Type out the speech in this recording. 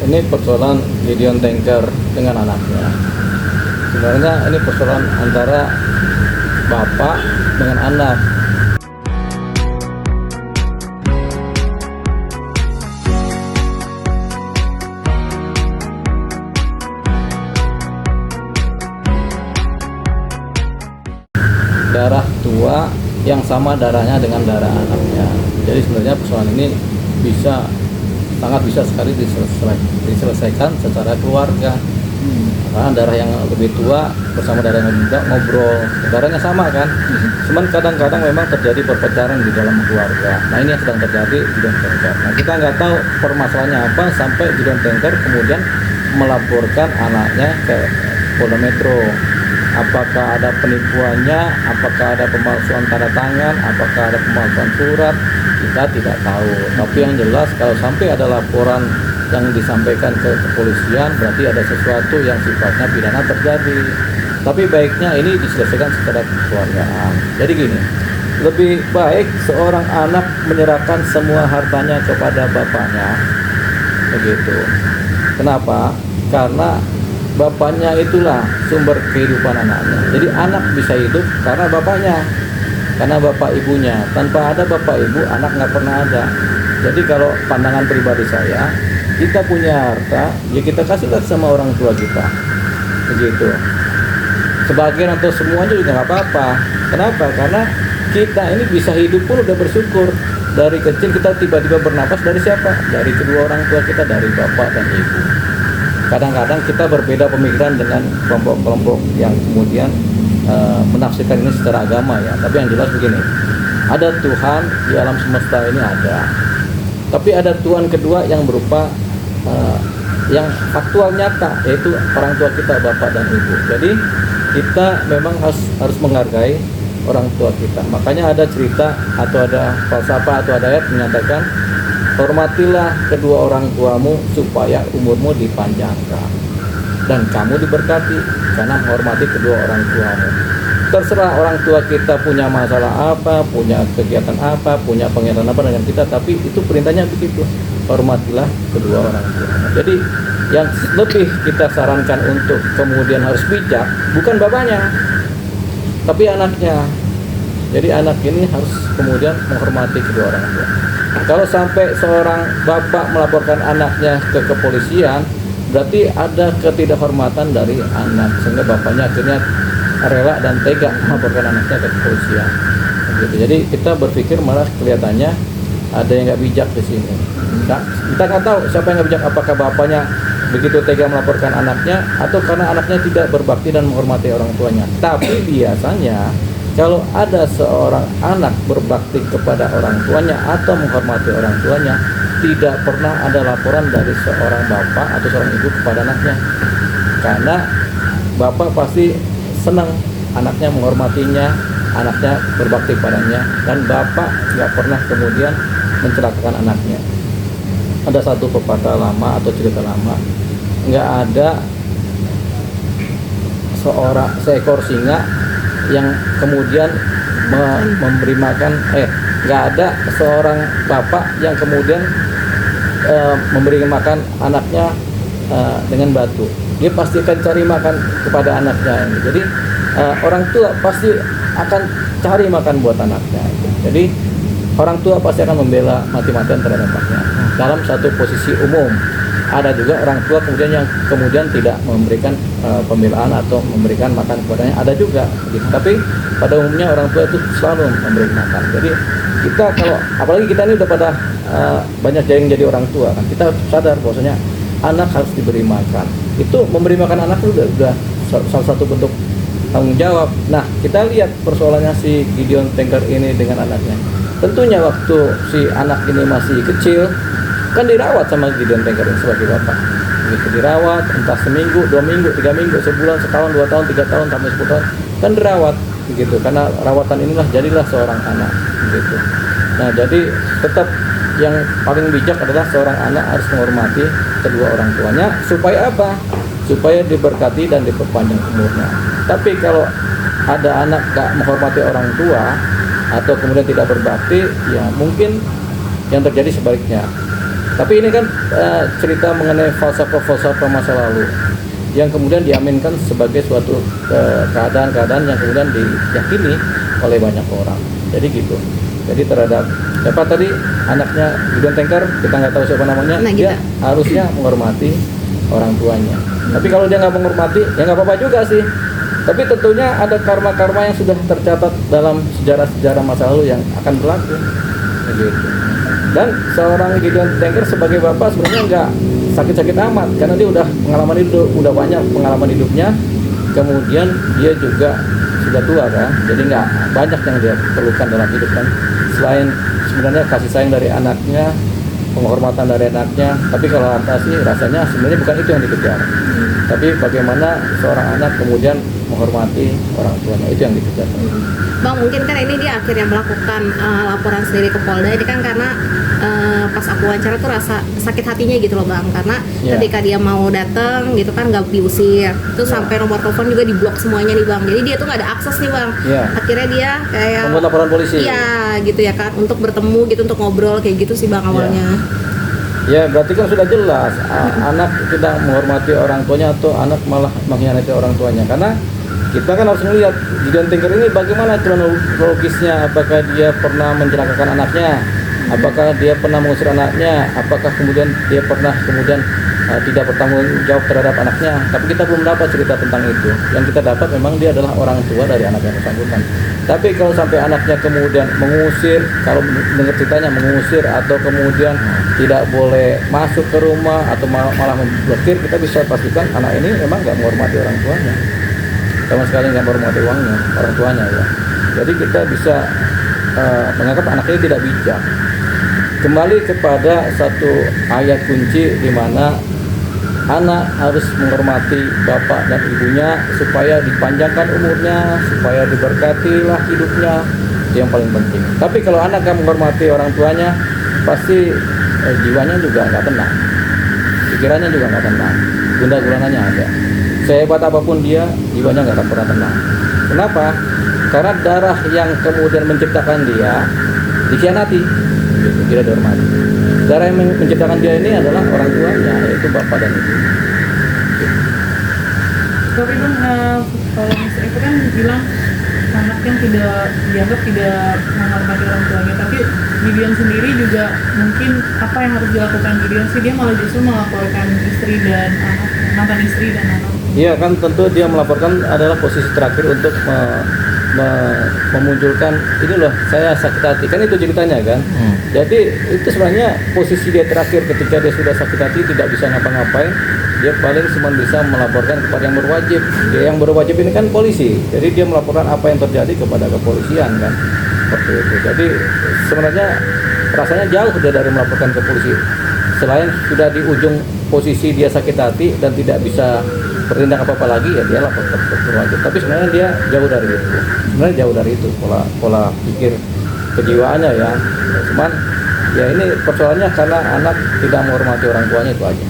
ini persoalan Gideon Tanker dengan anaknya. Sebenarnya ini persoalan antara bapak dengan anak. Darah tua yang sama darahnya dengan darah anaknya. Jadi sebenarnya persoalan ini sangat bisa sekali diselesaikan secara keluarga. Karena darah yang lebih tua bersama darah yang lebih muda ngobrol, darahnya sama kan. Cuman kadang-kadang memang terjadi perpecahan di dalam keluarga. Nah ini yang sedang terjadi di Gideon Tanker. Nah kita nggak tahu permasalahannya apa sampai Gideon Tanker kemudian melaporkan anaknya ke Polda Metro. Apakah ada penipuannya, apakah ada pemalsuan tanda tangan, apakah ada pemalsuan surat, kita tidak tahu. Tapi yang jelas kalau sampai ada laporan yang disampaikan ke kepolisian, berarti ada sesuatu yang sifatnya pidana terjadi. Tapi baiknya ini diselesaikan secara kekeluargaan. Jadi gini, lebih baik seorang anak menyerahkan semua hartanya kepada bapaknya, begitu. Kenapa? Karena bapaknya itulah sumber kehidupan anaknya. Jadi anak bisa hidup karena bapaknya, karena bapak ibunya. Tanpa ada bapak ibu, anak nggak pernah ada. Jadi kalau pandangan pribadi saya, kita punya harta, ya kita kasihlah sama orang tua kita, begitu. Sebagian atau semuanya juga nggak apa-apa. Kenapa? Karena kita ini bisa hidup pun udah bersyukur. Dari kecil kita tiba-tiba bernapas dari siapa? Dari kedua orang tua kita, dari bapak dan ibu. Kadang-kadang kita berbeda pemikiran dengan kelompok-kelompok yang kemudian menafsirkan ini secara agama ya. Tapi yang jelas begini, ada Tuhan di alam semesta ini ada. Tapi ada Tuhan kedua yang berupa yang faktual nyata, yaitu orang tua kita, bapak dan ibu. Jadi kita memang harus menghargai orang tua kita. Makanya ada cerita atau ada falsafah atau ada ayat menyatakan, hormatilah kedua orang tuamu supaya umurmu dipanjangkan dan kamu diberkati karena menghormati kedua orang tuamu. Terserah orang tua kita punya masalah apa, punya kegiatan apa, punya pengenalan apa dengan kita, tapi itu perintahnya begitu, hormatilah kedua orang tua. Jadi yang lebih kita sarankan untuk kemudian harus bijak bukan bapaknya tapi anaknya. Jadi anak ini harus kemudian menghormati kedua orang tua. Kalau sampai seorang bapak melaporkan anaknya ke kepolisian, berarti ada ketidakhormatan dari anak, sehingga bapaknya akhirnya rela dan tega melaporkan anaknya ke kepolisian. Gitu. Jadi kita berpikir malah kelihatannya ada yang nggak bijak di sini. Kita nggak tahu siapa yang nggak bijak, apakah bapaknya begitu tega melaporkan anaknya atau karena anaknya tidak berbakti dan menghormati orang tuanya. Tapi biasanya kalau ada seorang anak berbakti kepada orang tuanya atau menghormati orang tuanya, tidak pernah ada laporan dari seorang bapak atau seorang ibu kepada anaknya. Karena bapak pasti senang anaknya menghormatinya, anaknya berbakti padanya, dan bapak nggak pernah kemudian mencelakakan anaknya. Ada satu pepatah lama atau cerita lama, nggak ada seekor singa yang kemudian memberi makan, nggak ada seorang bapak yang kemudian memberi makan anaknya dengan batu. Dia pasti akan cari makan kepada anaknya. Jadi orang tua pasti akan cari makan buat anaknya. Jadi orang tua pasti akan membela mati-matian terhadap anaknya. Dalam satu posisi umum, ada juga orang tua kemudian yang kemudian tidak memberikan pembelaan atau memberikan makan kepadanya, ada juga gitu. Tapi pada umumnya orang tua itu selalu memberi makan. Jadi kita kalau apalagi kita ini udah pada banyak yang jadi orang tua kan, kita sadar bahwasanya anak harus diberi makan. Itu memberi makan anak itu udah salah satu bentuk tanggung jawab. Nah kita lihat persoalannya si Gideon Tanker ini dengan anaknya. Tentunya waktu si anak ini masih kecil kan dirawat sama Gideon Tanker sebagai bapak, gitu, dirawat entah seminggu, 2 minggu, 3 minggu, sebulan, setahun, 2 tahun, 3 tahun, sampai 10 tahun kan dirawat, begitu. Karena rawatan inilah jadilah seorang anak, gitu. Nah jadi tetap yang paling bijak adalah seorang anak harus menghormati kedua orang tuanya, supaya apa? Supaya diberkati dan diperpanjang umurnya. Tapi kalau ada anak gak menghormati orang tua atau kemudian tidak berbakti, ya mungkin yang terjadi sebaliknya. Tapi ini kan cerita mengenai falsafah masa lalu yang kemudian diaminkan sebagai suatu keadaan-keadaan yang kemudian diyakini oleh banyak orang. Jadi gitu. Jadi terhadap siapa tadi anaknya Gideon Tanker, kita nggak tahu siapa namanya, dia harusnya menghormati orang tuanya. Tapi kalau dia nggak menghormati, ya nggak apa-apa juga sih. Tapi tentunya ada karma-karma yang sudah tercatat dalam sejarah-sejarah masa lalu yang akan berlaku. Begitu. Dan seorang Gideon Tanker sebagai bapak sebenarnya nggak sakit-sakit amat karena dia udah udah banyak pengalaman hidupnya. Kemudian dia juga sudah tua kan, jadi nggak banyak yang dia perlukan dalam hidup kan. Selain sebenarnya kasih sayang dari anaknya, penghormatan dari anaknya, tapi kalau harta sih rasanya sebenarnya bukan itu yang dikejar. Tapi bagaimana seorang anak kemudian menghormati orang tuanya, itu yang dikejar. Bang, mungkin kan ini dia akhirnya melakukan laporan sendiri ke Polda. Ini kan karena pas aku wawancara tuh rasa sakit hatinya gitu loh Bang, karena ketika dia mau datang gitu kan nggak diusir, terus sampai nomor telepon juga diblok semuanya nih Bang. Jadi dia tuh nggak ada akses nih Bang. Akhirnya dia kayak membuat laporan polisi. Iya gitu ya kan, untuk bertemu gitu, untuk ngobrol kayak gitu sih Bang awalnya. Ya berarti kan sudah jelas anak tidak menghormati orang tuanya atau anak malah mengkhianati orang tuanya, karena kita kan harus melihat Gideon Tanker ini bagaimana kronologisnya. Apakah dia pernah mencelakakan anaknya, apakah dia pernah mengusir anaknya, apakah kemudian dia pernah tidak bertanggung jawab terhadap anaknya. Tapi kita belum dapat cerita tentang itu. Yang kita dapat memang dia adalah orang tua dari anak yang bersangkutan. Tapi kalau sampai anaknya kemudian mengusir, kalau dengar ceritanya mengusir atau kemudian tidak boleh masuk ke rumah atau malah memblokir, kita bisa pastikan anak ini memang nggak menghormati orang tuanya, sama sekali nggak menghormati orang tuanya ya. Jadi kita bisa menganggap anak ini tidak bijak. Kembali kepada satu ayat kunci di mana anak harus menghormati bapak dan ibunya supaya dipanjangkan umurnya, supaya diberkatilah hidupnya, itu yang paling penting. Tapi kalau anak gak menghormati orang tuanya, pasti jiwanya juga nggak tenang, pikirannya juga nggak tenang, gundah gulananya ada. Sehebat apapun dia, jiwanya nggak akan pernah tenang. Kenapa? Karena darah yang kemudian menciptakan dia dikhianati, tidak dihormati. Darah yang menciptakan dia ini adalah orang tuanya, yaitu bapak dan ibu. Tapi Bang, kalau Mister itu kan bilang anak yang dianggap tidak menghormati orang tuanya, tapi Gideon sendiri juga mungkin apa yang harus dilakukan Gideon sih, dia malah justru melaporkan istri dan anak, mantan istri dan anak. Iya kan, tentu dia melaporkan adalah posisi terakhir untuk memunculkan ini loh, saya sakit hati, kan itu ceritanya kan. Jadi itu sebenarnya posisi dia terakhir ketika dia sudah sakit hati, tidak bisa ngapa-ngapain, dia paling cuma bisa melaporkan kepada yang berwajib. Yang berwajib ini kan polisi, jadi dia melaporkan apa yang terjadi kepada kepolisian kan, seperti itu. Jadi sebenarnya rasanya jauh dari melaporkan ke polisi. Selain sudah di ujung posisi dia sakit hati dan tidak bisa bertindak apa-apa lagi, ya dia lapor ke berwajib. Tapi sebenarnya dia jauh dari itu. Sebenarnya jauh dari itu pola pikir kejiwaannya ya. Cuman ya ini persoalannya karena anak tidak menghormati orang tuanya, itu aja.